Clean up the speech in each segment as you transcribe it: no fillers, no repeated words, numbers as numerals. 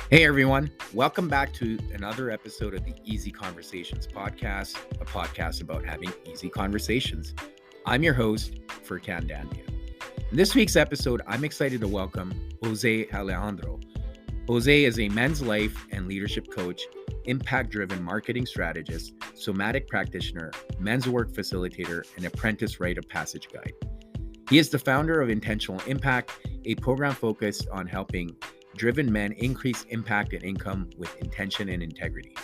Hey everyone, welcome back to another episode of the Easy Conversations podcast, a podcast about having easy conversations. I'm your host, Furkan Dandia. In this week's episode, I'm excited to welcome Jose Alejandro. Jose is a men's life and leadership coach, impact-driven marketing strategist, somatic practitioner, menswork facilitator, and apprentice Rite of Passage guide. He is the founder of Intentional Impact, a program focused on helping driven men increase impact and income with intention and integrity.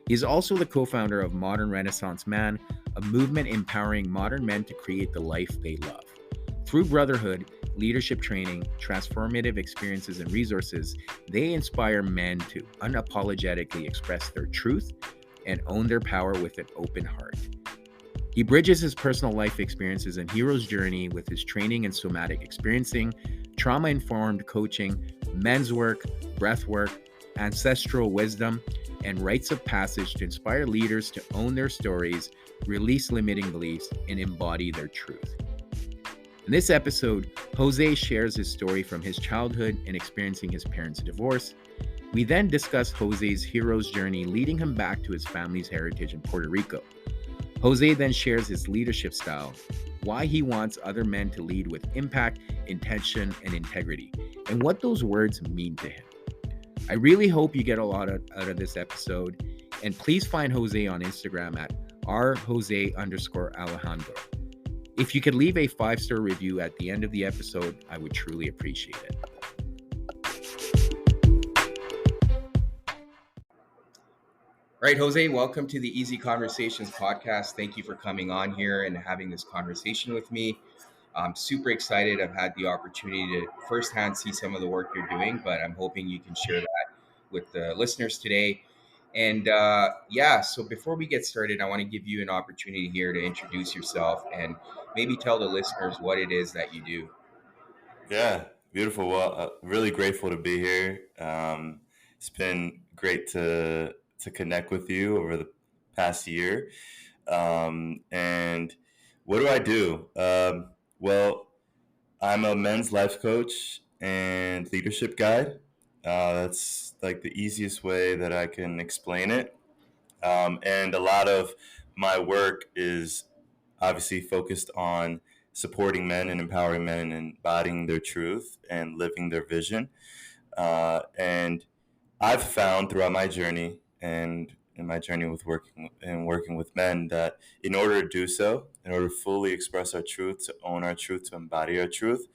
He is also the co-founder of Modern Renaissance Man, a movement empowering modern men to create the life they love. Through brotherhood, leadership training, transformative experiences, and resources, they inspire men to unapologetically express their truth and own their power with an open heart. He bridges his personal life experiences and hero's journey with his training in somatic experiencing, trauma-informed coaching, men's work, breathwork, ancestral wisdom, and rites of passage to inspire leaders to own their stories, release limiting beliefs, and embody their truth. In this episode, Jose shares his story from his childhood and experiencing his parents' divorce. We then discuss Jose's hero's journey leading him back to his family's heritage in Puerto Rico. Jose then shares his leadership style, why he wants other men to lead with impact, intention, and integrity, and what those words mean to him. I really hope you get a lot out of this episode, and please find Jose on Instagram at rjose_Alejandro. If you could leave a 5-star review at the end of the episode, I would truly appreciate it. All right, Jose, welcome to the Easy Conversations podcast. Thank you for coming on here and having this conversation with me. I'm super excited. I've had the opportunity to firsthand see some of the work you're doing, but I'm hoping you can share that with the listeners today. And so before we get started, I want to give you an opportunity here to introduce yourself and maybe tell the listeners what it is that you do. Yeah, beautiful. Well, really grateful to be here. It's been great to connect with you over the past year. And what do I do? Well, I'm a men's life coach and leadership guide. That's like the easiest way that I can explain it. And a lot of my work is obviously focused on supporting men and empowering men and embodying their truth and living their vision. And I've found throughout my journey and in my journey with working with men that in order to do so, in order to fully express our truth, to own our truth, to embody our truth,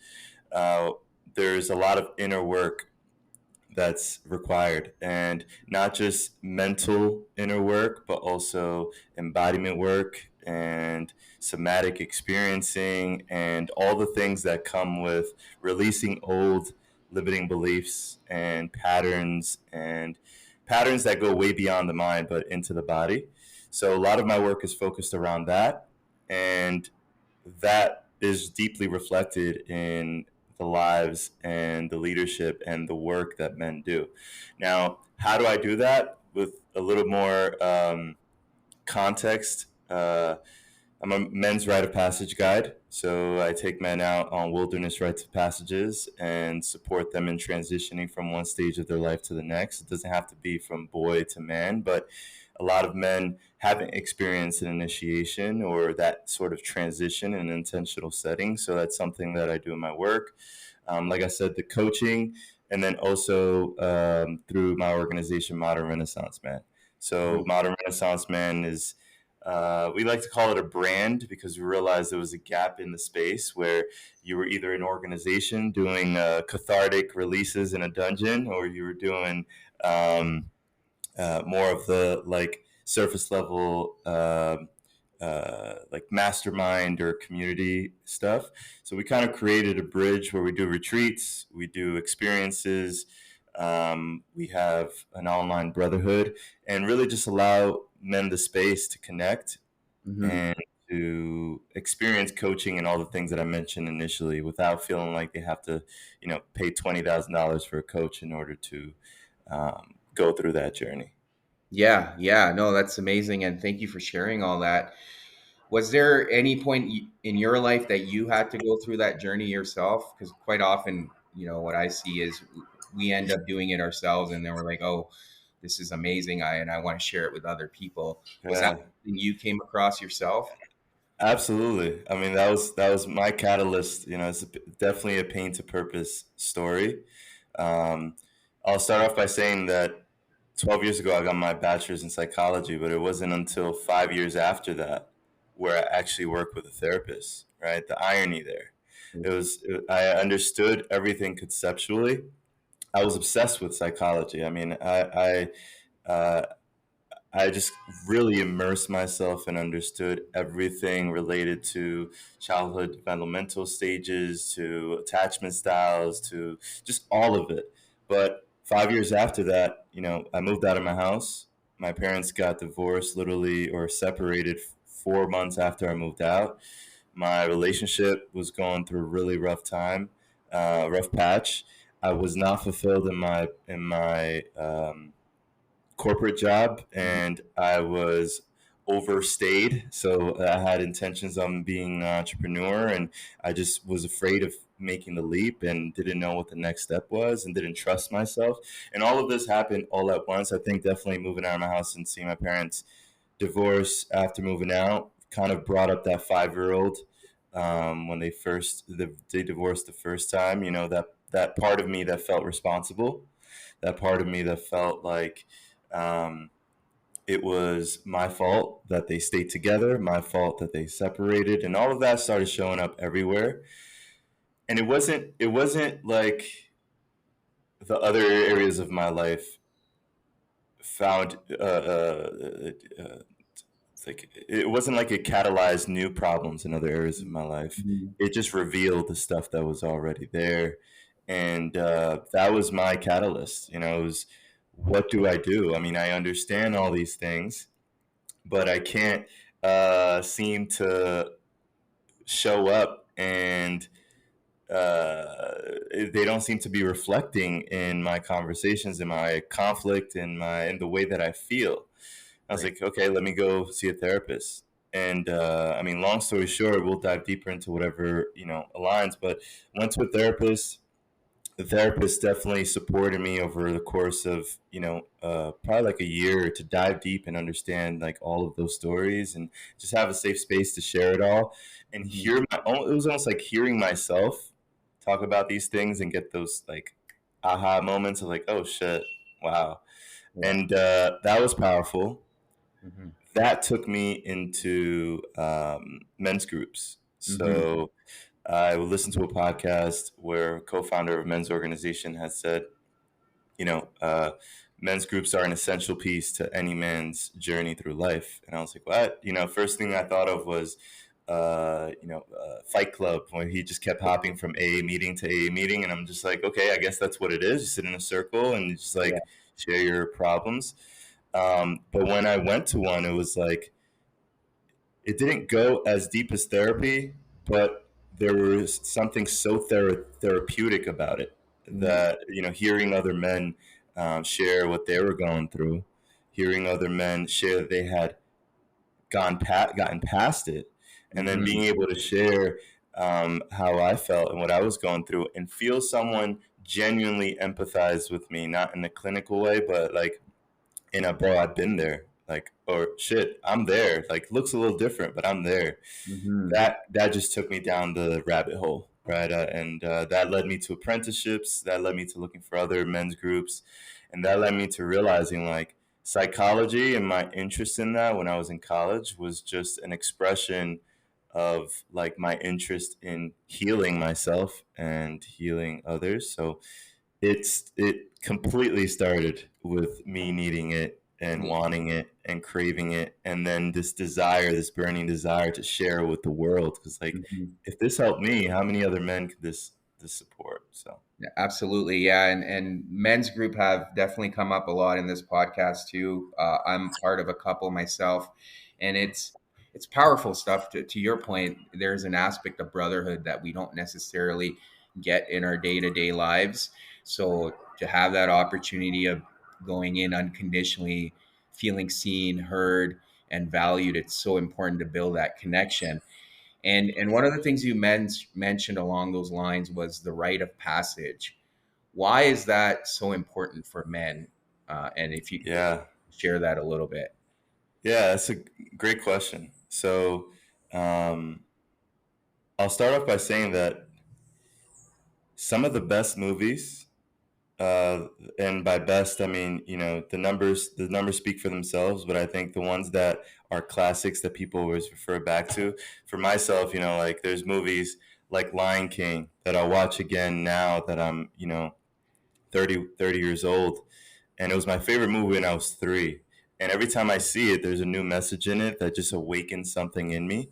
uh, there's a lot of inner work that's required, and not just mental inner work but also embodiment work and somatic experiencing and all the things that come with releasing old limiting beliefs and patterns that go way beyond the mind but into the body. So a lot of my work is focused around that, and that is deeply reflected in the lives and the leadership and the work that men do. Now, how do I do that? With a little more context, I'm a men's rite of passage guide. So I take men out on wilderness rites of passages and support them in transitioning from one stage of their life to the next. It doesn't have to be from boy to man, but a lot of men haven't experienced an initiation or that sort of transition in an intentional setting. So that's something that I do in my work. Like I said, the coaching, and then also through my organization, Modern Renaissance Man. So Modern Renaissance Man is, we like to call it a brand because we realized there was a gap in the space where you were either an organization doing cathartic releases in a dungeon, or you were doing more of the like surface level like mastermind or community stuff. So we kind of created a bridge where we do retreats, we do experiences, we have an online brotherhood, and really just allow men the space to connect Mm-hmm. and to experience coaching and all the things that I mentioned initially without feeling like they have to, pay $20,000 for a coach in order to go through that journey. Yeah, no, that's amazing, and thank you for sharing all that. Was there any point in your life that you had to go through that journey yourself? Because quite often, what I see is we end up doing it ourselves, and then we're like, oh, this is amazing. I want to share it with other people. Was that Yeah. something you came across yourself? Absolutely. I mean, that was my catalyst. It's definitely a pain to purpose story. Um, I'll start off by saying that 12 years ago, I got my bachelor's in psychology, but it wasn't until 5 years after that where I actually worked with a therapist. Right, the irony there. I understood everything conceptually. I was obsessed with psychology. I mean, I just really immersed myself and understood everything related to childhood developmental stages, to attachment styles, to just all of it. But 5 years after that, I moved out of my house. My parents got divorced literally or separated 4 months after I moved out. My relationship was going through a really rough time, rough patch. I was not fulfilled in my corporate job, Mhm. and I was overstayed. So I had intentions on being an entrepreneur, and I just was afraid of making the leap and didn't know what the next step was and didn't trust myself. And all of this happened all at once. I think definitely moving out of my house and seeing my parents divorce after moving out kind of brought up that 5-year-old when they divorced the first time. That part of me that felt responsible, that part of me that felt like um, it was my fault that they stayed together, my fault that they separated, and all of that started showing up everywhere. And it wasn't like the other areas of my life found it's like it wasn't like it catalyzed new problems in other areas of my life. Mhm. It just revealed the stuff that was already there, and that was my catalyst. It was, what do I do? I mean, I understand all these things, but I can't seem to show up, and they don't seem to be reflecting in my conversations, in my conflict, in the way that I feel. I was Right. like, okay, let me go see a therapist. And I mean, long story short, we'll dive deeper into whatever aligns. But went to a therapist. The therapist definitely supported me over the course of probably like a year to dive deep and understand like all of those stories and just have a safe space to share it all and Mhm. hear my own. It was almost like hearing myself talk about these things and get those like aha moments of like, oh shit, wow. Yeah. And that was powerful. Mhm. That took me into men's groups. Mhm. So I would listen to a podcast where a co-founder of a men's organization has said, you know, uh, men's groups are an essential piece to any man's journey through life. And I was like, what? First thing I thought of was, Fight Club, where he just kept hopping from AA meeting to AA meeting. And I'm just like, okay, I guess that's what it is. You sit in a circle and you just Yeah. like share your problems. But when I went to one, it was like, it didn't go as deep as therapy, but there was something so therapeutic about it Mhm. that hearing other men share what they were going through, hearing other men share that they had gotten past it, and then Mhm. being able to share how I felt and what I was going through, and feel someone genuinely empathize with me, not in a clinical way, but like bro, I've been there. Like, or shit, I'm there. Like, looks a little different, but I'm there. Mhm. That just took me down the rabbit hole, right? And that led me to apprenticeships. That led me to looking for other men's groups, and that led me to realizing like psychology and my interest in that when I was in college was just an expression of like my interest in healing myself and healing others. So it completely started with me needing it and Yeah. wanting it and craving it, and then this desire, this burning desire to share with the world, because like Mhm. if this helped me, how many other men could this support? So Yeah, absolutely. Yeah. And men's group have definitely come up a lot in this podcast too. I'm part of a couple myself, and it's powerful stuff. To your point, there's an aspect of brotherhood that we don't necessarily get in our day-to-day lives. So to have that opportunity of going in unconditionally, feeling seen, heard, and valued, it's so important to build that connection. And one of the things you mentioned along those lines was the rite of passage. Why is that so important for men? And if you could Yeah. share that a little bit. Yeah, that's a great question. So, um, I'll start off by saying that some of the best movies, uh, and by best I mean, the numbers speak for themselves, but I think the ones that are classics that people always refer back to, for myself, like there's movies like Lion King that I'll watch again now that I'm 30 years old, and it was my favorite movie when I was 3. And every time I see it, there's a new message in it that just awakens something in me.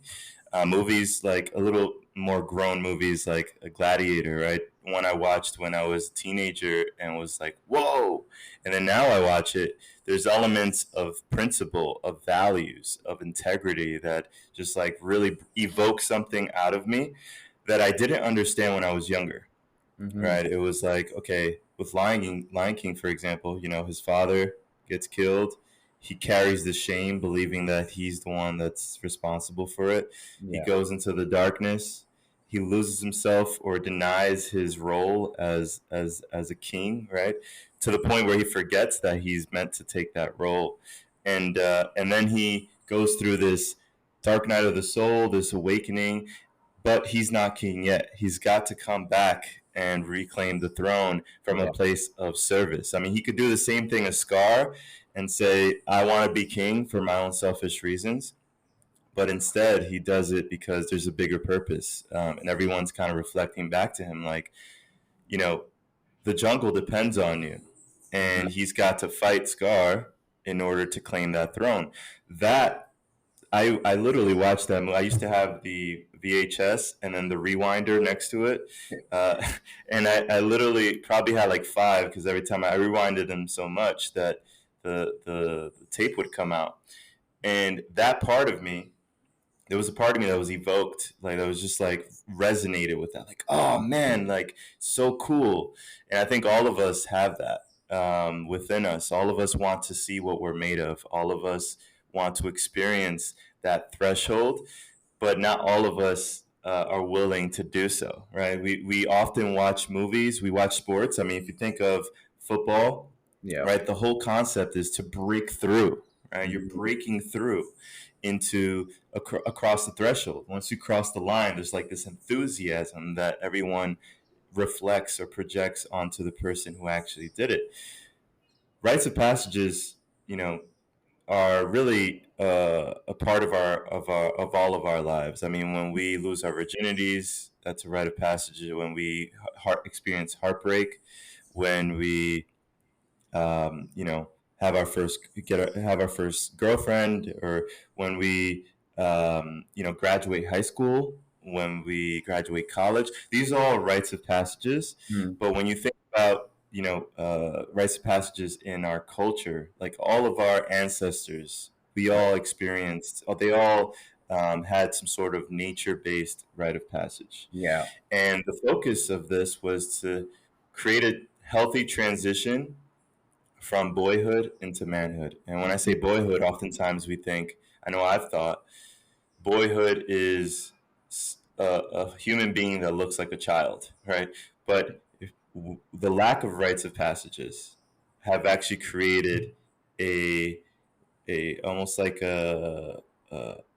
Movies like a little more grown movies like a Gladiator, right? One I watched when I was a teenager and was like, whoa. And then now I watch it, there's elements of principle, of values, of integrity that just like really evoke something out of me that I didn't understand when I was younger, Mm-hmm. right? It was like, okay, with Lion King, for example, his father gets killed. He carries the shame, believing that he's the one that's responsible for it. He Yeah. goes into the darkness. He loses himself or denies his role as a king, right? To the point where he forgets that he's meant to take that role, and then he goes through this dark night of the soul, this awakening, but he's not king yet. He's got to come back and reclaim the throne from a Yeah. place of service. I mean, he could do the same thing as Scar and say, I want to be king for my own selfish reasons. But instead, he does it because there's a bigger purpose. And everyone's kind of reflecting back to him like, you know, the jungle depends on you. Mhm. And he's got to fight Scar in order to claim that throne. That I literally watched that movie. I used to have the VHS and then the rewinder next to it, uh, and I literally probably had like five because every time I rewinded them so much that the tape would come out, and that part of me, there was a part of me that was evoked, like that was just like resonated with that, like, oh man, like so cool. And I think all of us have that within us. All of us want to see what we're made of. All of us want to experience that threshold, but not all of us are willing to do so, right? We often watch movies, we watch sports. I mean, if you think of football, Yeah. right, the whole concept is to break through, right? You're Mhm. breaking through into across the threshold. Once you cross the line, there's like this enthusiasm that everyone reflects or projects onto the person who actually did it. Rites of passages, you know, are really a part of all of our lives. I mean, when we lose our virginities, that's a rite of passage. When we experience heartbreak, when we have our first have our first girlfriend, or when we graduate high school, when we graduate college. These are all rites of passages. Mhm. But when you think about rites of passages in our culture, like all of our ancestors, we all experienced, they all had some sort of nature-based rite of passage, Yeah. and the focus of this was to create a healthy transition from boyhood into manhood. And when I say Mhm. boyhood, oftentimes we think, I know I've thought, boyhood is a human being that looks like a child, right? But the lack of rites of passages have actually created a almost like a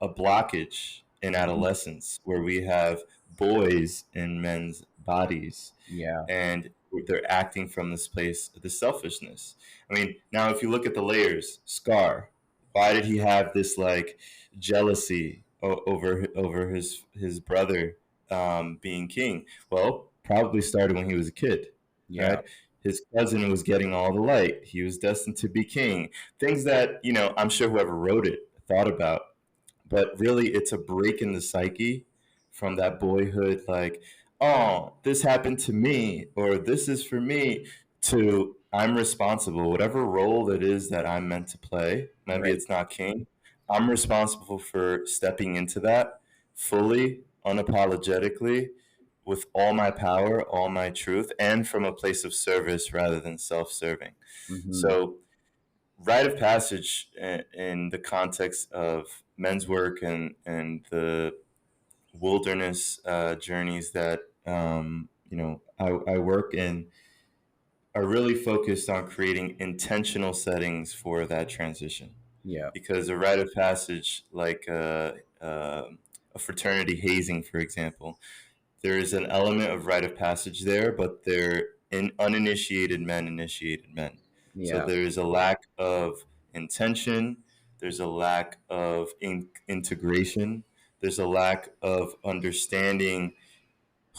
blockage in Mhm. adolescence where we have boys in men's bodies, Yeah. and they're acting from this place, the selfishness. I mean, now if you look at the layers, Scar, why did he have this like jealousy over his brother being king? Well, probably started when he was a kid, Yeah. right? His cousin was getting all the light. He was destined to be king. Things that I'm sure whoever wrote it thought about, but really it's a break in the psyche from that boyhood, like, oh, this happened to me, or this is for me, to I'm responsible, whatever role it is that I'm meant to play. Maybe Right. it's not king. I'm responsible for stepping into that fully, unapologetically, with all my power, all my truth, and from a place of service rather than self-serving. Mhm. So rite of passage in the context of men's work and the wilderness journeys that I work in, are really focused on creating intentional settings for that transition. Yeah. Because a rite of passage, like a fraternity hazing, for example, there is an element of rite of passage there, but they're uninitiated men, initiated men. So Yeah. there is a lack of intention. There's a lack of integration. There's a lack of understanding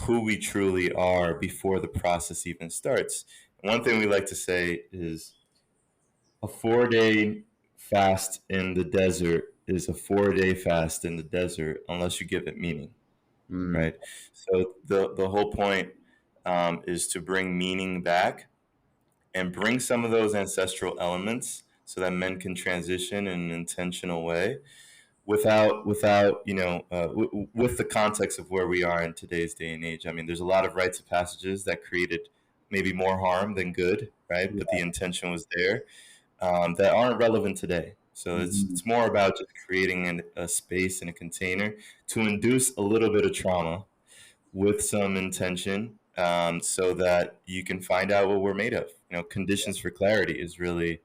who we truly are before the process even starts. One thing we like to say is a 4 day fast in the desert is a 4 day fast in the desert unless you give it meaning, Mm. right? So the whole point is to bring meaning back and bring some of those ancestral elements so that men can transition in an intentional way without with the context of where we are in today's day and age. I mean, there's a lot of rites of passages that created maybe more harm than good, right? But the Yeah. intention was there, that aren't relevant today. So Mhm. it's more about just creating a space and a container to induce a little bit of trauma with some intention, so that you can find out what we're made of. Conditions for clarity is really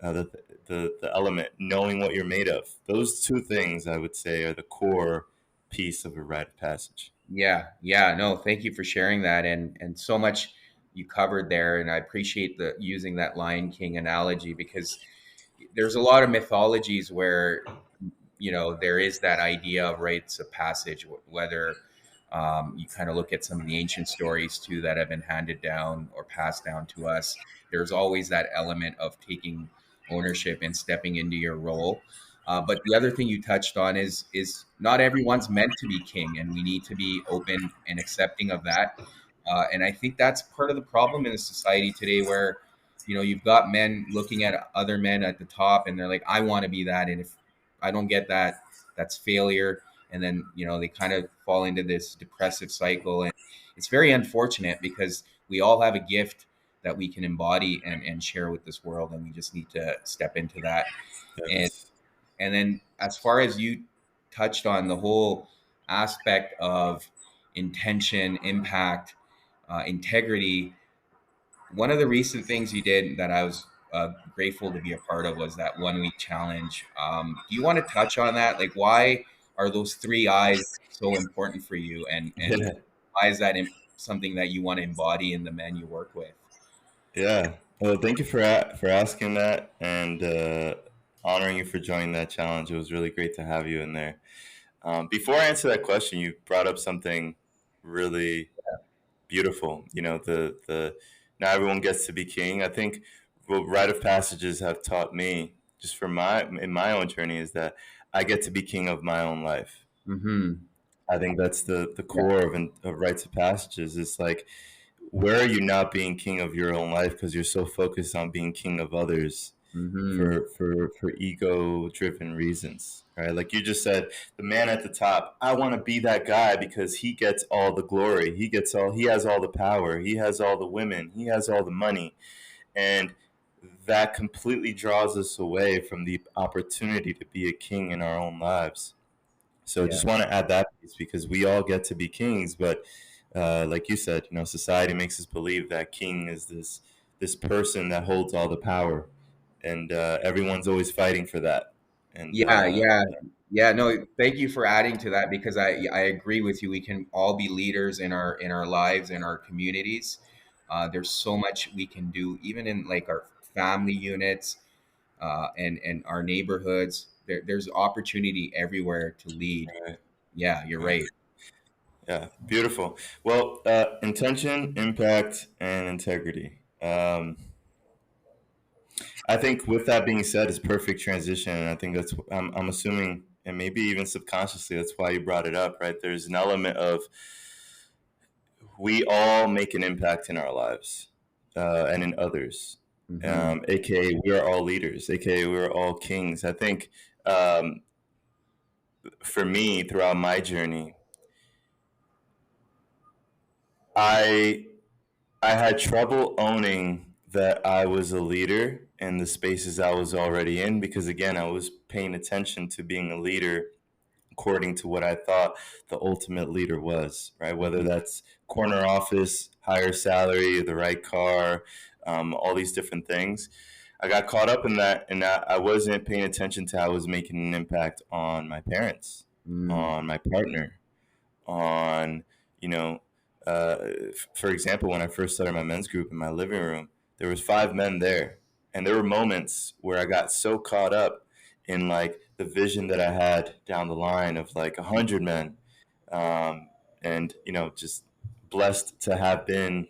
the element, knowing what you're made of. Those two things, I would say, are the core piece of a rite of passage. Yeah, yeah, no, thank you for sharing that, and so much you covered there, and I appreciate the using that Lion King analogy because there's a lot of mythologies where there is that idea of rites of passage, whether you kind of look at some of the ancient stories too that have been handed down or passed down to us. There's always that element of taking ownership and stepping into your role. But the other thing you touched on is not everyone's meant to be king, and we need to be open and accepting of that. And I think that's part of the problem in the society today, where you've got men looking at other men at the top, and they're like, "I want to be that," and if I don't get that, that's failure. And then they kind of fall into this depressive cycle, and it's very unfortunate because we all have a gift that we can embody and share with this world, and we just need to step into that. and Yes. and then as far as you touched on the whole aspect of intention, impact, integrity, one of the recent things you did that I was grateful to be a part of was that 1 week challenge. Do you want to touch on that? Like, why are those three eyes so important for you, and Yeah. why is that something that you want to embody in the men you work with? Yeah. Well, thank you for asking that, and honoring you for joining that challenge. It was really great to have you in there. Before I answer that question, you brought up something really beautiful. The not everyone gets to be king. I think what rite of passages have taught me, just for my own journey, is that I get to be king of my own life. Mm-hmm. I think that's the Yeah. core of rites of passages. It's like, where are you not being king of your own life because you're so focused on being king of others Mm-hmm. for ego driven reasons, right? Like you just said, the man at the top, I want to be that guy because he gets all the glory, he has all the power, he has all the women, he has all the money. And that completely draws us away from the opportunity to be a king in our own lives. So Yeah. just want to add that piece, because we all get to be kings, but like you said, society makes us believe that king is this person that holds all the power, and everyone's always fighting for that. And Yeah, yeah, yeah. No, thank you for adding to that because I agree with you. We can all be leaders in our lives, in our communities. There's so much we can do, even in like our family units, and our neighborhoods. There's opportunity everywhere to lead. right, Yeah, you're right. right. Yeah, beautiful. Well, intention, impact, and integrity. I think with that being said, it's perfect transition, and I think I'm assuming, and maybe even subconsciously, that's why you brought it up, right? There's an element of, we all make an impact in our lives, and in others. Hmm. AKA, we are all leaders. AKA, we are all kings. I think, um, for me, throughout my journey, I I had trouble owning that I was a leader in the spaces I was already in, because again, I was paying attention to being a leader according to what I thought the ultimate leader was, right? Whether Mhm. that's corner office, higher salary, the right car, all these different things. I got caught up in that, and I wasn't paying attention to how I was making an impact on my parents, Mm. on my partner, on, you know, uh, for example, when I first started my men's group in my living room, there was 5 men there, and there were moments where I got so caught up in like the vision that I had down the line of like 100 men, and just blessed to have been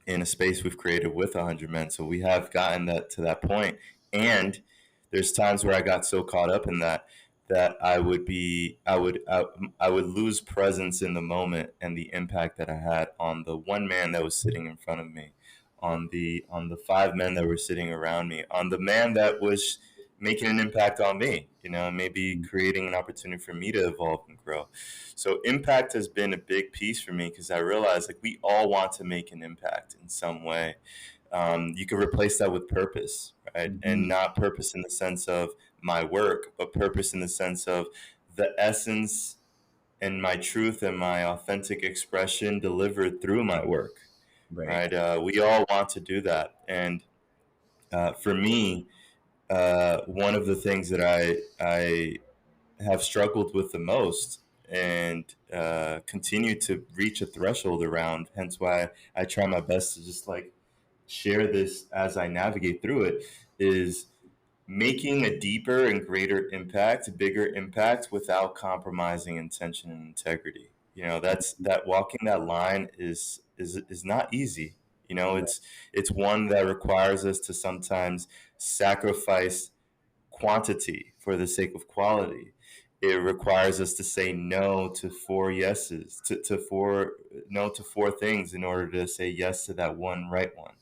in a space we've created with 100 men. So we have gotten that to that point. And there's times where I got so caught up in that I would lose presence in the moment and the impact that I had on the one man that was sitting in front of me, on the 5 men that were sitting around me, on the man that was making an impact on me, and maybe creating an opportunity for me to evolve and grow. So impact has been a big piece for me because I realized like we all want to make an impact in some way. You can replace that with purpose, right? And Mhm. not purpose in the sense of my work, but purpose in the sense of the essence and my truth and my authentic expression delivered through my work, Right. right? We all want to do that. And for me, one of the things that I have struggled with the most and continue to reach a threshold around, hence why I try my best to just like share this as I navigate through it, is making a deeper and greater impact, a bigger impact without compromising intention and integrity. That's that walking that line is not easy. Right. It's one that requires us to sometimes sacrifice quantity for the sake of quality. It requires us to say no to 4 yeses, to four no to 4 things in order to say yes to that one right one.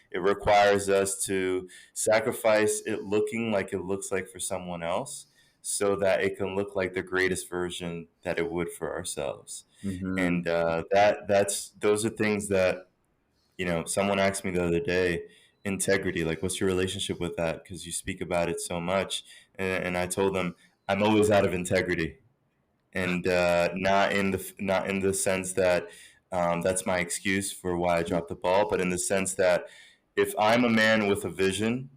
It requires us to sacrifice it looking like it looks like for someone else so that it can look like the greatest version that it would for ourselves. Mhm. And that's those are things that someone asked me the other day, integrity, like, what's your relationship with that? Because you speak about it so much. And I told them, I'm always out of integrity. And not in the sense that that's my excuse for why I dropped the ball, but in the sense that if I'm a man with a vision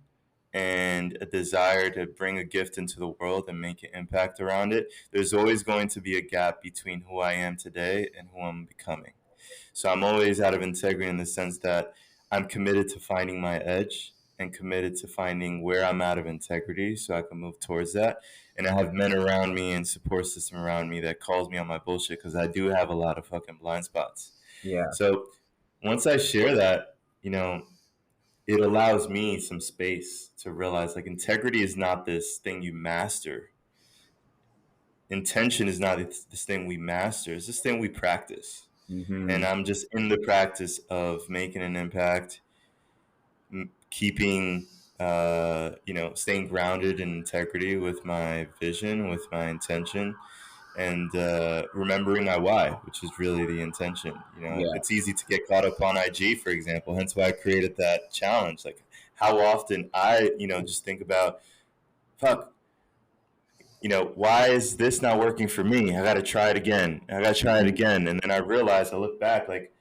and a desire to bring a gift into the world and make an impact around it, there's always going to be a gap between who I am today and who I'm becoming. So I'm always out of integrity in the sense that I'm committed to finding my edge and committed to finding where I'm out of integrity so I can move towards that. And I have men around me and support system around me that calls me on my bullshit because I do have a lot of fucking blind spots. Yeah. So once I share that, it allows me some space to realize like integrity is not this thing you master. Intention is not this thing we master. It's this thing we practice. And Mhm. I'm just in the practice of making an impact, keeping, staying grounded in integrity with my vision, with my intention, and remembering my why, which is really the intention. Yeah. It's easy to get caught up on IG, for example. Hence why I created that challenge. Like how often I, just think about, fuck, why is this not working for me? I got to try it again. I got to try it Mhm. again. And then I realized, I look back like,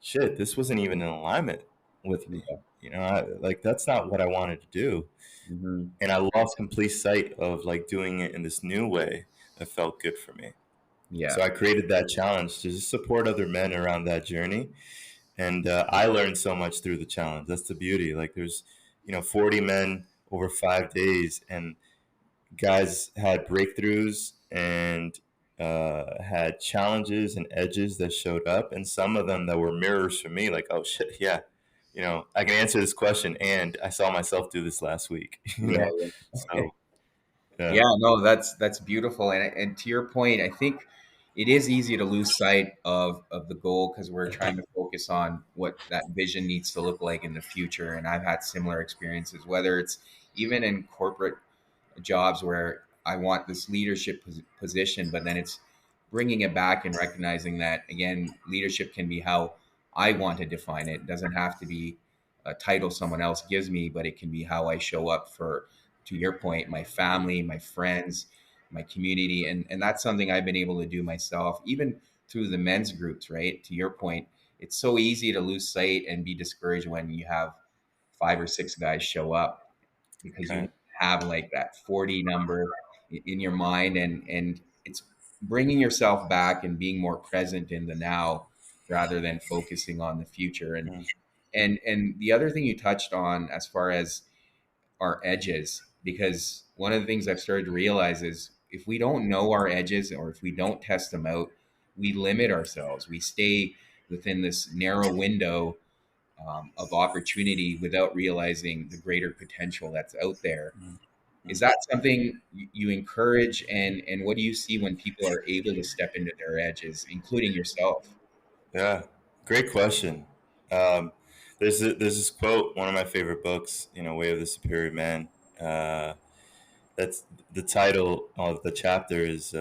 shit, this wasn't even in alignment with me. Yeah. Like that's not what I wanted to do. Mhm. And I lost complete sight of like doing it in this new way that felt good for me. So Yeah. I created that challenge to just support other men around that journey. And I learned so much through the challenge. That's the beauty. Like there's, 40 men over 5 days, and guys had breakthroughs and had challenges and edges that showed up, and some of them that were mirrors for me. Like, oh shit, yeah, I can answer this question, and I saw myself do this last week. Yeah. Yeah. So yeah, Yeah, no, that's beautiful. And to your point, I think it is easy to lose sight of the goal because we're trying to focus on what that vision needs to look like in the future. And I've had similar experiences, whether it's even in corporate jobs where I want this leadership position, but then it's bringing it back and recognizing that again, leadership can be how I want to define it. It doesn't have to be a title someone else gives me, but it can be how I show up for, to your point, my family, my friends, my community, and that's something I've been able to do myself, even through the men's groups. Right, to your point, it's so easy to lose sight and be discouraged when you have 5 or 6 guys show up, because you Right. have like that 40 number in your mind, and it's bringing yourself back and being more present in the now rather than focusing on the future. and Mm, and and the other thing you touched on as far as our edges, because one of the things I've started to realize is if we don't know our edges, or if we don't test them out, we limit ourselves. We stay within this narrow window of opportunity without realizing the greater potential that's out there. mm, Is mm. that something you encourage, and what do you see when people are able to step into their edges, including yourself? Yeah, great question. Um, there's this quote, one of my favorite books, Way of the Superior Man. Uh, that's the title of the chapter is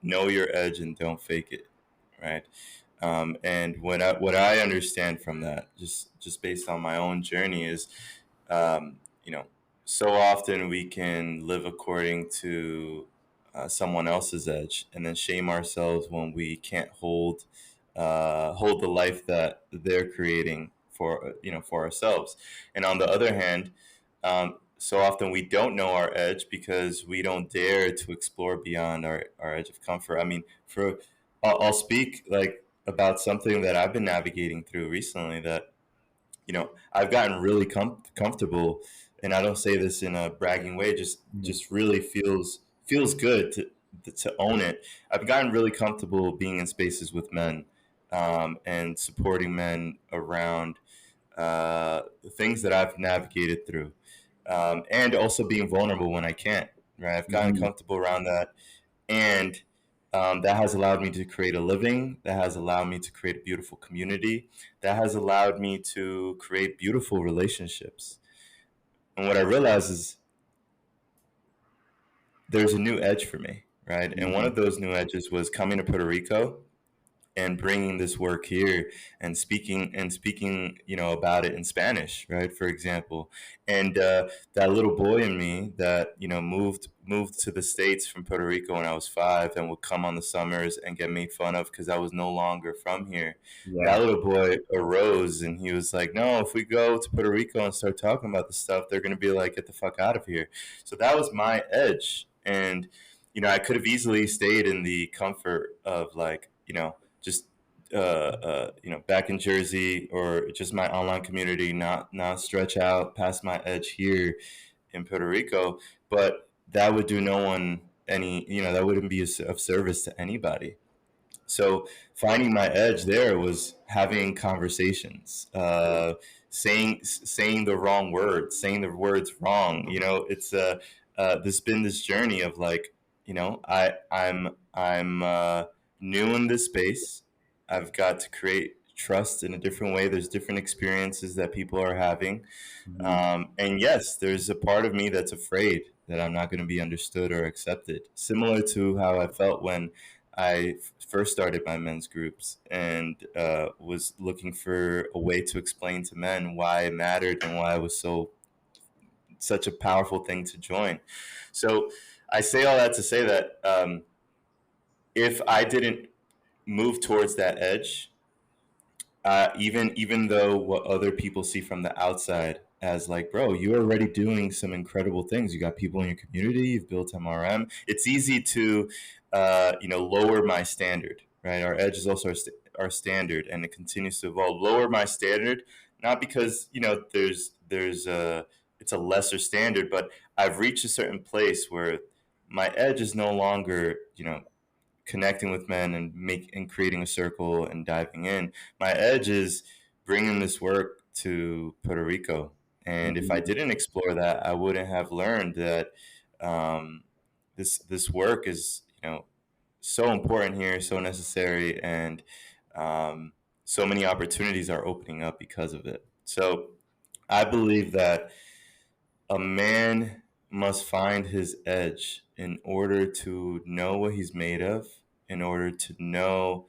"Know Your Edge and Don't Fake It," right? And what I understand from that, just based on my own journey, is um, you know, so often we can live according to someone else's edge, and then shame ourselves when we can't hold the life that they're creating for ourselves. And on the other hand, so often we don't know our edge because we don't dare to explore beyond our edge of comfort. I mean, I'll speak like about something that I've been navigating through recently, that I've gotten really comfortable, and I don't say this in a bragging way. Mhm. Just really feels good to own it. I've gotten really comfortable being in spaces with men, and supporting men around the things that I've navigated through, and also being vulnerable when I can't. Right, I've gotten Mhm. comfortable around that, and that has allowed me to create a living. That has allowed me to create a beautiful community. That has allowed me to create beautiful relationships. And what I realized is there's a new edge for me, right? And one Mhm. of those new edges was coming to Puerto Rico and bringing this work here, and speaking about it in Spanish, right, for example. And that little boy in me that moved to the States from Puerto Rico when I was 5, and would come on the summers and get made fun of because I was no longer from here. That Yeah. little boy arose, and he was like, no, if we go to Puerto Rico and start talking about this stuff, they're going to be like, get the fuck out of here. So that was my edge. And I could have easily stayed in the comfort of, like, just back in Jersey, or just my online community, not stretch out past my edge here in Puerto Rico. But that would do no one any, that wouldn't be of service to anybody. So finding my edge there was having conversations, saying the wrong words, saying the words wrong. It's there's been this journey of, like, I'm new in this space. I've got to create trust in a different way. There's different experiences that people are having, Mhm. and yes, there's a part of me that's afraid that I'm not going to be understood or accepted. Similar to how I felt when I first started my men's groups, and was looking for a way to explain to men why it mattered and why it was such a powerful thing to join. So I say all that to say that, if I didn't move towards that edge, even though what other people see from the outside as, like, bro, you're already doing some incredible things. You got people in your community. You've built MRM. It's easy to, lower my standard. Right, our edge is also our standard, and it continues to evolve. Lower my standard, not because there's a it's a lesser standard, but I've reached a certain place where my edge is no longer connecting with men and creating a circle and diving in. My edge is bringing this work to Puerto Rico. And if I Mhm. didn't explore that, I wouldn't have learned that, this work is so important here, so necessary, and so many opportunities are opening up because of it. So I believe that a man must find his edge in order to know what he's made of, in order to know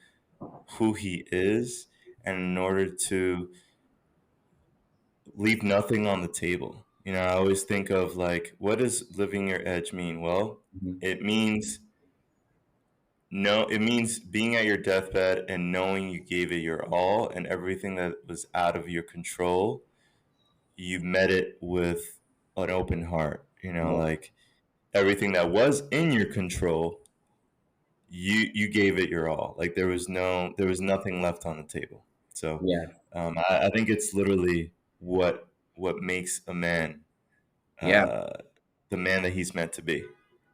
who he is, and in order to leave nothing on the table. I always think of like, what does living your edge mean? Well, Mhm. it means no, it means being at your deathbed and knowing you gave it your all, and everything that was out of your control, you met it with an open heart. Yeah. Like everything that was in your control, you gave it your all. Like there was nothing left on the table. So Yeah. I think it's literally what makes a man Yeah. uh, the man that he's meant to be.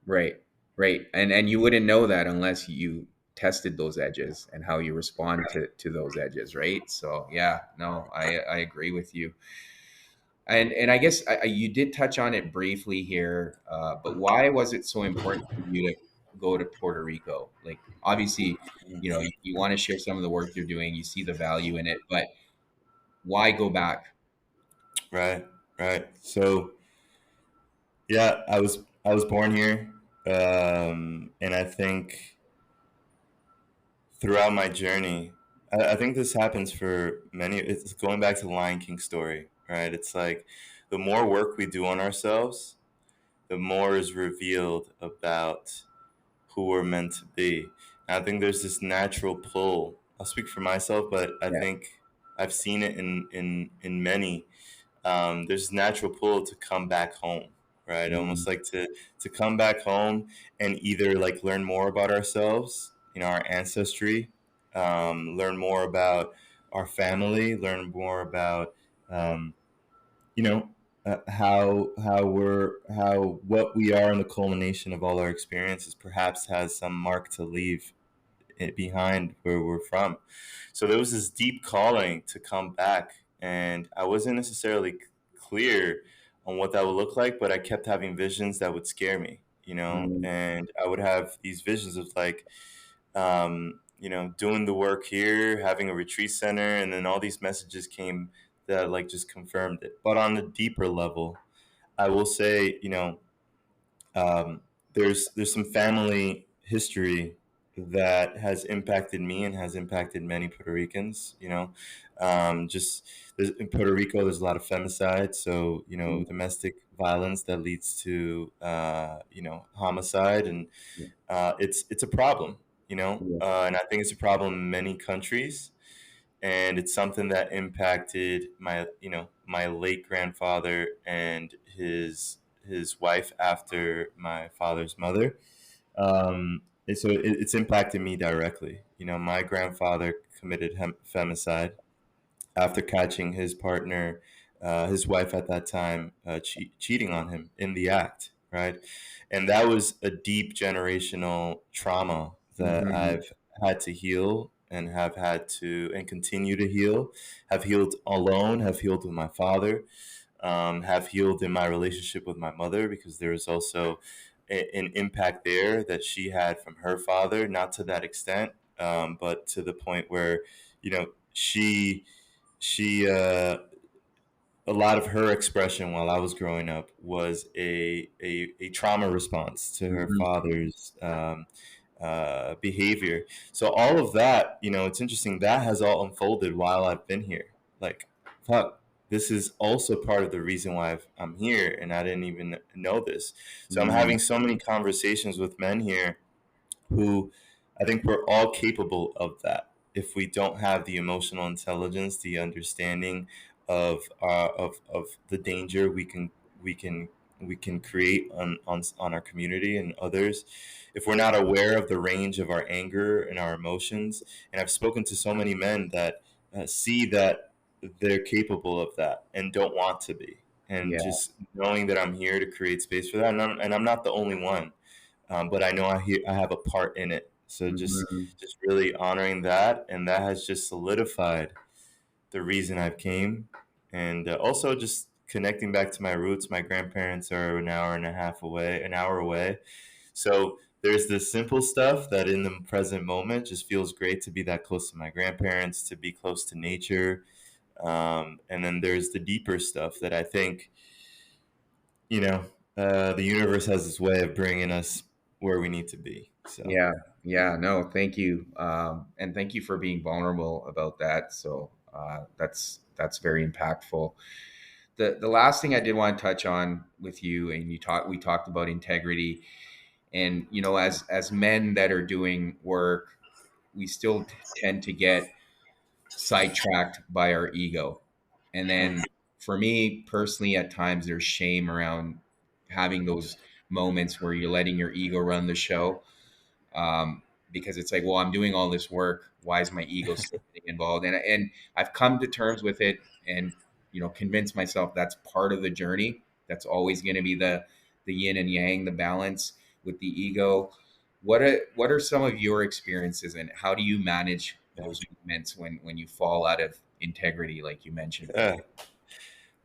Right. Right. And you wouldn't know that unless you tested those edges and how you respond to those edges, right? So yeah, no, I agree with you. And I guess you did touch on it briefly here, but why was it so important for you to go to Puerto Rico? Like, obviously, you want to share some of the work you're doing, you see the value in it, but why go back? Right, right. So yeah, I was born here, and I think throughout my journey, I think this happens for many. It's going back to the Lion King story, right? It's like the more work we do on ourselves, the more is revealed about who we're meant to be. And I think there's this natural pull. I'll speak for myself, but I Yeah. think I've seen it in many. There's this natural pull to come back home, right? Mhm. Almost like to come back home and either like learn more about ourselves, our ancestry, learn more about our family, learn more about um, you know how what we are in the culmination of all our experiences perhaps has some mark to leave it behind where we're from. So there was this deep calling to come back, and I wasn't necessarily clear on what that would look like, but I kept having visions that would scare me, Mhm. and I would have these visions of like, doing the work here, having a retreat center, and then all these messages came that like just confirmed it. But on a deeper level, I will say, um, there's some family history that has impacted me and has impacted many Puerto Ricans. Just in Puerto Rico, there's a lot of femicide, so Mhm. domestic violence that leads to homicide, and Yeah. it's a problem. Yeah. And I think it's a problem in many countries, and it's something that impacted my late grandfather and his wife after my father's mother. And so it's impacted me directly. My grandfather committed femicide after catching his partner, his wife at that time, cheating on him in the act, right? And that was a deep generational trauma that Mhm. I've had to heal and have had to and continue to heal. Have healed alone, have healed with my father, have healed in my relationship with my mother, because there was also an impact there that she had from her father, not to that extent, but to the point where, she a lot of her expression while I was growing up was a trauma response to her Mhm. father's behavior. So all of that, it's interesting, that has all unfolded while I've been here. Like, fuck, this is also part of the reason why I'm here, and I didn't even know this. So I'm Mhm. having so many conversations with men here who I think we're all capable of that if we don't have the emotional intelligence, the understanding of the danger we can we can create on our community and others. If we're not aware of the range of our anger and our emotions, and I've spoken to so many men that see that they're capable of that and don't want to be, and Yeah. just knowing that I'm here to create space for that, and I'm not the only one, but I know I have a part in it. So just Mhm. just really honoring that, and that has just solidified the reason I've came, and also just connecting back to my roots. My grandparents are an hour and a half away, an hour away. So there's the simple stuff that in the present moment just feels great to be that close to my grandparents, to be close to nature. And then there's the deeper stuff that I think, you know, the universe has this way of bringing us where we need to be. So, Yeah, yeah, no, thank you, and thank you for being vulnerable about that. So that's very impactful. The last thing I did want to touch on with you, and we talked about integrity, and as men that are doing work, we still tend to get sidetracked by our ego. And then for me personally, at times there's shame around having those moments where you're letting your ego run the show. Because it's like, well, I'm doing all this work. Why is my ego still getting involved? And I've come to terms with it, and convinced myself that's part of the journey. That's always going to be the yin and yang, the balance with the ego. What are some of your experiences, and how do you manage those moments when you fall out of integrity, like you mentioned Yeah. before?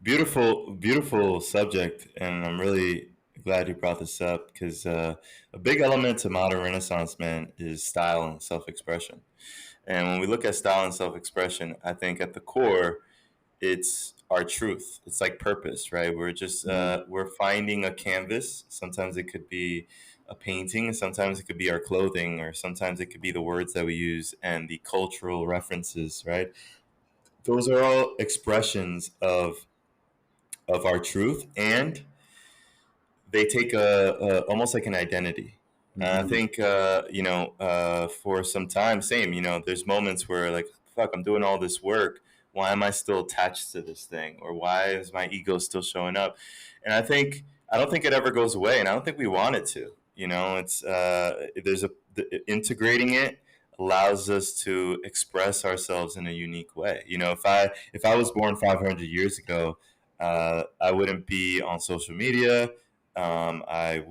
Beautiful, beautiful subject, and I'm really glad you brought this up because a big element to modern Renaissance man is style and self-expression. And when we look at style and self-expression, I think at the core, it's our truth. It's like purpose, right? We're just Mhm. we're finding a canvas. Sometimes it could be a painting, sometimes it could be our clothing, or sometimes it could be the words that we use and the cultural references, right? Those are all expressions of our truth, and they take a almost like an identity. I Mhm. think for some time, same. There's moments where like, fuck, I'm doing all this work. Why am I still attached to this thing, or why is my ego still showing up? And I don't think it ever goes away, and I don't think we want it to. It's integrating it allows us to express ourselves in a unique way. If I was born 500 years ago, I wouldn't be on social media. I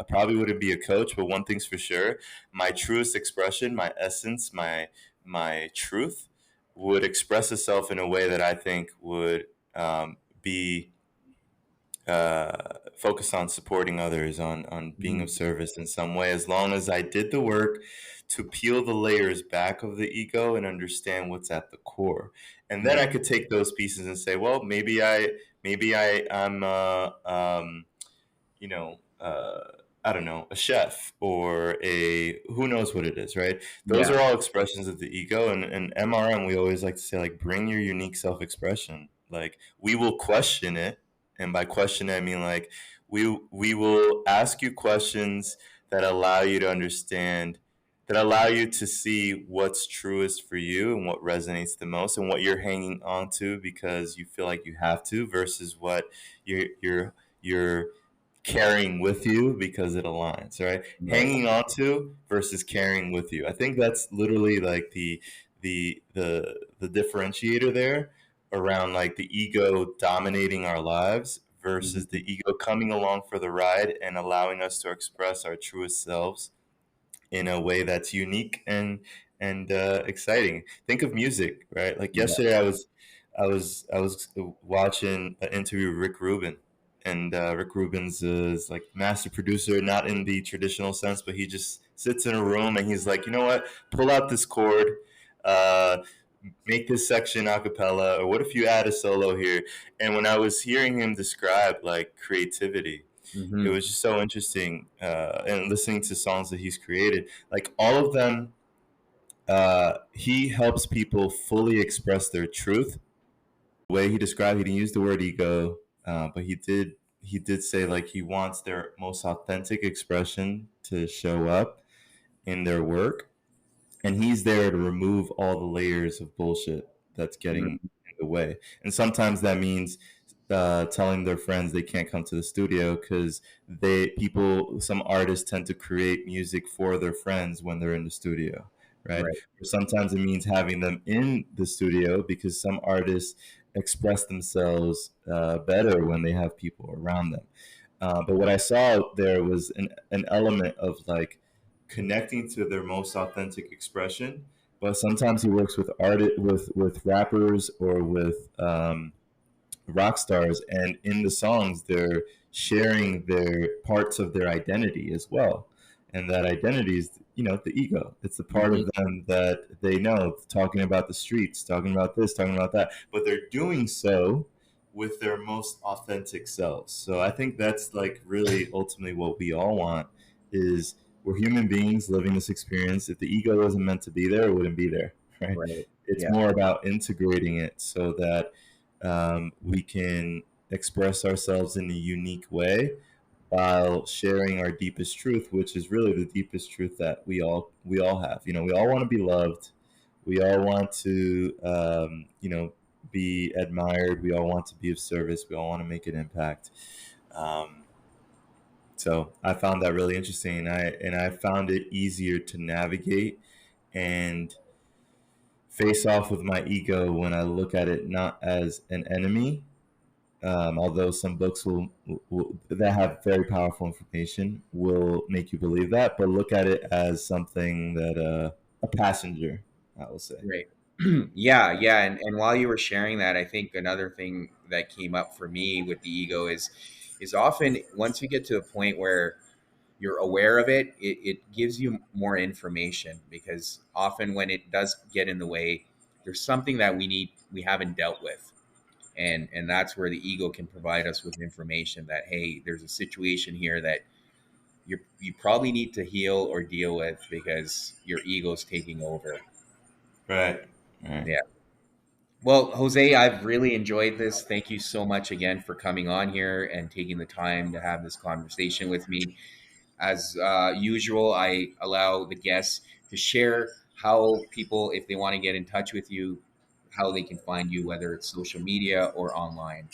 probably wouldn't be a coach, but one thing's for sure: my truest expression, my essence, my truth, would express itself in a way that I think would be focused on supporting others, on being of Mhm. service in some way, as long as I did the work to peel the layers back of the ego and understand what's at the core. And then Right. I could take those pieces and say, well, I'm you know, uh, I don't know, a chef or a who knows what it is, right? Those Yeah. are all expressions of the ego. And MRM, we always like to say, like, bring your unique self expression. Like, we will question it. And by question, I mean, like, we will ask you questions that allow you to understand, that allow you to see what's truest for you and what resonates the most and what you're hanging on to because you feel like you have to versus what you're carrying with you because it aligns, right? Right. Hanging on to versus carrying with you. I think that's literally like the differentiator there around like the ego dominating our lives versus Mhm. the ego coming along for the ride and allowing us to express our truest selves in a way that's unique and exciting. Think of music, right? Like Yeah. yesterday, I was watching an interview with Rick Rubin, and Rick Rubin's is like master producer, not in the traditional sense, but he just sits in a room and he's like, you know what? Pull out this chord. Uh, Make this section a cappella, or what if you add a solo here? And when I was hearing him describe like creativity, it Mhm. was just so interesting, and listening to songs that he's created, like all of them, he helps people fully express their truth. The way he described, he didn't use the word ego, but he did say like he wants their most authentic expression to show up in their work, and he's there to remove all the layers of bullshit that's getting Mhm. in the way. And sometimes that means telling their friends they can't come to the studio because some artists tend to create music for their friends when they're in the studio, right? Right. Or sometimes it means having them in the studio because some artists express themselves better when they have people around them. But what I saw there was an element of like connecting to their most authentic expression. But sometimes he works with with rappers or with rock stars, and in the songs they're sharing their parts of their identity as well. And that identity is, the ego. It's the part Mhm. of them that they know, talking about the streets, talking about this, talking about that, but they're doing so with their most authentic selves. So I think that's like really ultimately what we all want is we're human beings living this experience. If the ego wasn't meant to be there, it wouldn't be there, right? Right. It's Yeah. more about integrating it so that we can express ourselves in a unique way while sharing our deepest truth, which is really the deepest truth that we all have. We all want to be loved. We all want to be admired. We all want to be of service. We all want to make an impact. Um, so I found that really interesting, and I found it easier to navigate and face off with my ego when I look at it not as an enemy. Although some books that have very powerful information will make you believe that, but look at it as something that a passenger, I will say. Right. Yeah, yeah. And while you were sharing that, I think another thing that came up for me with the ego is often once you get to a point where you're aware of it, it gives you more information because often when it does get in the way, there's something that we haven't dealt with. And that's where the ego can provide us with information that, hey, there's a situation here that you probably need to heal or deal with because your ego's taking over. Right. Right. Yeah. Well, Jose, I've really enjoyed this. Thank you so much again for coming on here and taking the time to have this conversation with me. As usual, I allow the guests to share how people, if they want to get in touch with you, how they can find you, whether it's social media or online.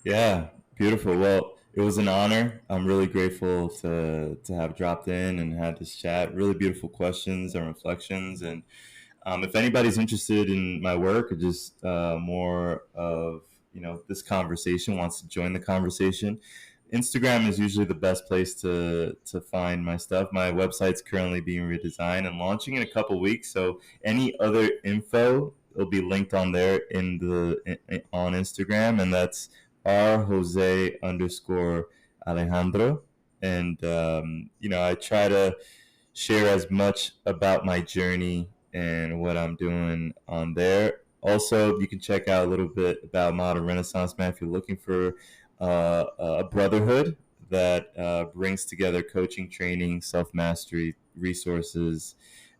Yeah, beautiful. Well, it was an honor. I'm really grateful to have dropped in and had this chat. Really beautiful questions and reflections. And if anybody's interested in my work or just more of this conversation, wants to join the conversation, Instagram is usually the best place to find my stuff. My website's currently being redesigned and launching in a couple weeks. So any other info will be linked on there on Instagram, and that's R Jose underscore Alejandro. And I try to share as much about my journey and what I'm doing on there. Also, you can check out a little bit about Modern Renaissance Man if you're looking for a brotherhood that brings together coaching, training, self mastery, resources,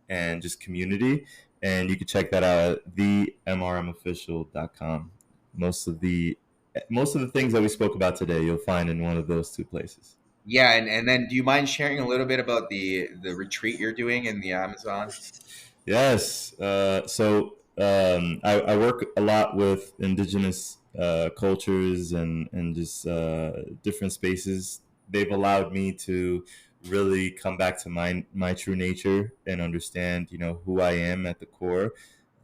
and just community. And you can check that out at themrmofficial.com. Most of the most of the things that we spoke about today, you'll find in one of those two places. Yeah, and then do you mind sharing a little bit about the retreat you're doing in the Amazon? Yes. I work a lot with indigenous cultures and just different spaces. They've allowed me to really come back to my true nature and understand, who I am at the core.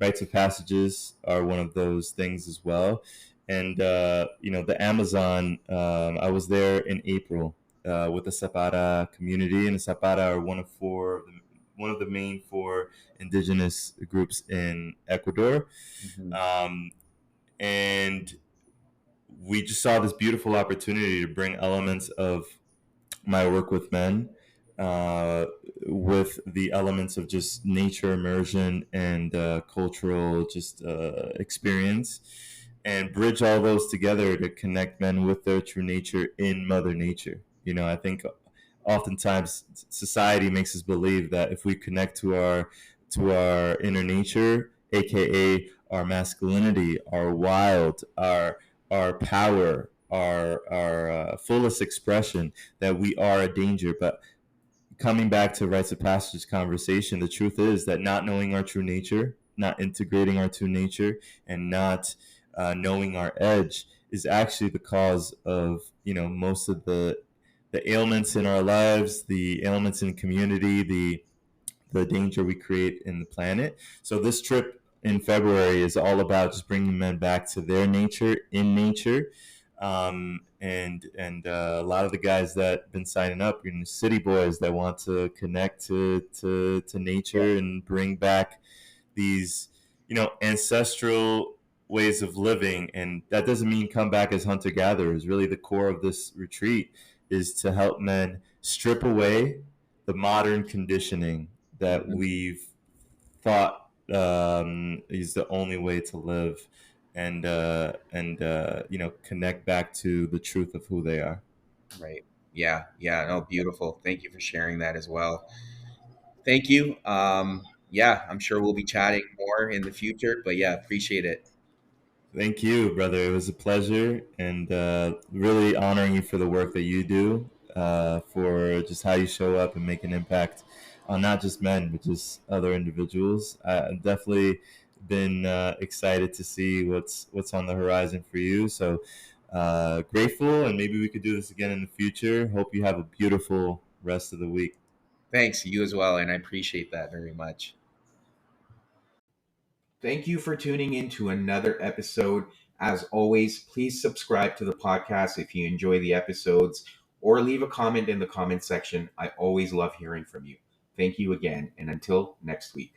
Rites of passages are one of those things as well. And the Amazon. I was there in April with the Zapata community, and the Zapata are one of the main four indigenous groups in Ecuador. Hmm. Um, and we just saw this beautiful opportunity to bring elements of my work with men uh, with the elements of just nature immersion and cultural just experience and bridge all those together to connect men with their true nature in Mother Nature. I think oftentimes society makes us believe that if we connect to our inner nature, aka our masculinity, our wild, our power, our fullest expression, that we are a danger. But coming back to rites of passage conversation, the truth is that not knowing our true nature, not integrating our true nature, and not knowing our edge is actually the cause of most of the ailments in our lives, the ailments in community, the danger we create in the planet. So this trip in February is all about just bringing men back to their nature in nature. And a lot of the guys that have been signing up, city boys that want to connect to nature and bring back these ancestral ways of living. And that doesn't mean come back as hunter gatherers. Really, the core of this retreat is to help men strip away the modern conditioning that Hmm. we've thought is the only way to live, and connect back to the truth of who they are. Right. Yeah. Yeah. No, beautiful. Thank you for sharing that as well. Thank you. Yeah, I'm sure we'll be chatting more in the future, but yeah, appreciate it. Thank you, brother. It was a pleasure, and really honoring you for the work that you do, for just how you show up and make an impact on not just men, but just other individuals. I've definitely been excited to see what's on the horizon for you. So grateful, and maybe we could do this again in the future. Hope you have a beautiful rest of the week. Thanks, you as well, and I appreciate that very much. Thank you for tuning in to another episode. As always, please subscribe to the podcast if you enjoy the episodes, or leave a comment in the comment section. I always love hearing from you. Thank you again, and until next week.